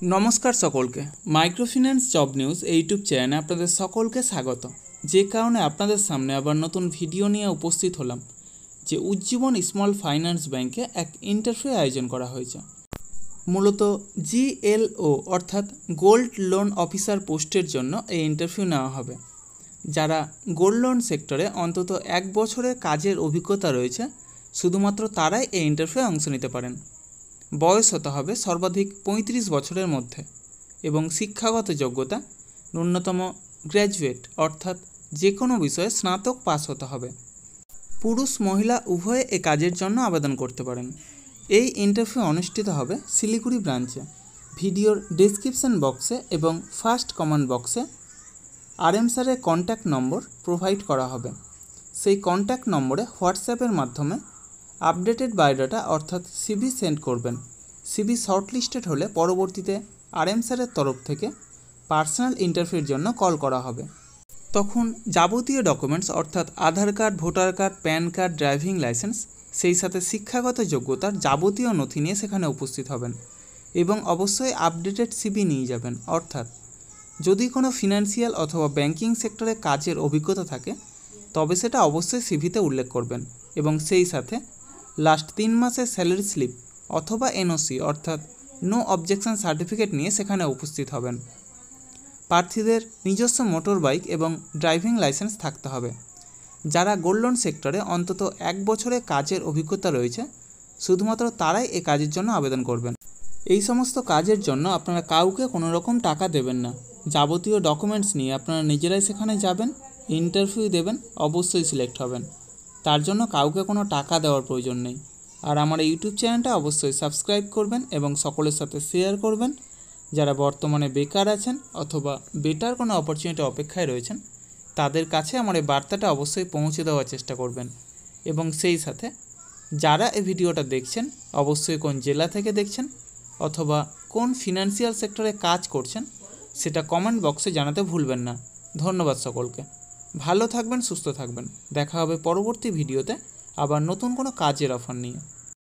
नमस्कार सकलके माइक्रोफिन्যান্স जब निউজ यूट्यूब चैने आपनादेर सकलके स्वागत। जे कारणे आपनादेर सामने आबार नतून भिडियो निये उपस्थित हलाम जे उज्जीवन स्मल फाइन्যান্স बैंके एक इंटरव्यू आयोजन करा हयेछे। मूलत GLO अर्थात गोल्ड लोन अफिसार पोस्टर जन्य এই इंटरव्यू नेওয়া হবে। যারা গোল্ড লোন সেক্টরে অন্তত এক বছরের কাজের অভিজ্ঞতা রয়েছে শুধুমাত্র তারাই এই ইন্টারভিউয়ে অংশ নিতে পারেন। বয়স হতে হবে সর্বাধিক 35 বছরের মধ্যে এবং শিক্ষাগত যোগ্যতা ন্যূনতম গ্র্যাজুয়েট অর্থাৎ যে কোনো বিষয়ে স্নাতক পাস হতে হবে। পুরুষ মহিলা উভয়ে এই কাজের জন্য আবেদন করতে পারেন। এই ইন্টারভিউ অনুষ্ঠিত হবে শিলিগুড়ি ব্রাঞ্চে। ভিডিওর ডেসক্রিপশন বক্সে এবং ফার্স্ট কমেন্ট বক্সে RM স্যারের কন্ট্যাক্ট নম্বর প্রোভাইড করা হবে। সেই কন্ট্যাক্ট নম্বরে হোয়াটসঅ্যাপের মাধ্যমে আপডেটেড বায়োডাটা অর্থাৎ CV সেন্ড করবেন। CV শর্টলিস্টেড হলে পরবর্তীতে RM স্যারের তরফ থেকে পার্সোনাল ইন্টারভিউর জন্য কল করা হবে। তখন যাবতীয় ডকুমেন্টস অর্থাৎ Aadhaar card, voter card, PAN card, driving licence, সেই সাথে শিক্ষাগত যোগ্যতার যাবতীয় নথি নিয়ে সেখানে উপস্থিত হবেন এবং অবশ্যই আপডেটেড CV নিয়ে যাবেন। অর্থাৎ যদি কোনো ফিনান্সিয়াল অথবা ব্যাংকিং সেক্টরে কাজের অভিজ্ঞতা থাকে তবে সেটা অবশ্যই CVতে উল্লেখ করবেন এবং সেই সাথে লাস্ট 3 মাসের স্যালারি স্লিপ অথবা NOC অর্থাৎ নো অবজেকশন সার্টিফিকেট নিয়ে সেখানে উপস্থিত হবেন। প্রার্থীদের নিজস্ব মোটর বাইক এবং ড্রাইভিং লাইসেন্স থাকতে হবে। যারা গোল্ড লোন সেক্টরে অন্তত এক বছরের কাজের অভিজ্ঞতা রয়েছে শুধুমাত্র তারাই এই কাজের জন্য আবেদন করবেন। এই সমস্ত কাজের জন্য আপনারা কাউকে কোনো রকম টাকা দেবেন না। যাবতীয় ডকুমেন্টস নিয়ে আপনারা নিজেরাই সেখানে যাবেন, ইন্টারভিউ দেবেন, অবশ্যই সিলেক্ট হবেন। তার জন্য কাউকে কোনো টাকা দেওয়ার প্রয়োজন নেই। আর আমার ইউটিউব চ্যানেলটা অবশ্যই সাবস্ক্রাইব করবেন এবং সকলের সাথে শেয়ার করবেন। যারা বর্তমানে বেকার আছেন অথবা বেটার কোনো অপরচুনিটি অপেক্ষায় রয়েছেন তাদের কাছে আমার এই বার্তাটা অবশ্যই পৌঁছে দেওয়ার চেষ্টা করবেন। এবং সেই সাথে যারা এই ভিডিওটা দেখছেন অবশ্যই কোন জেলা থেকে দেখছেন অথবা কোন ফিনান্সিয়াল সেক্টরে কাজ করছেন সেটা কমেন্ট বক্সে জানাতে ভুলবেন না। ধন্যবাদ সকলকে। ভালো থাকবেন, সুস্থ থাকবেন। দেখা হবে পরবর্তী ভিডিওতে আবার নতুন কোনো কাজের অফার নিয়ে।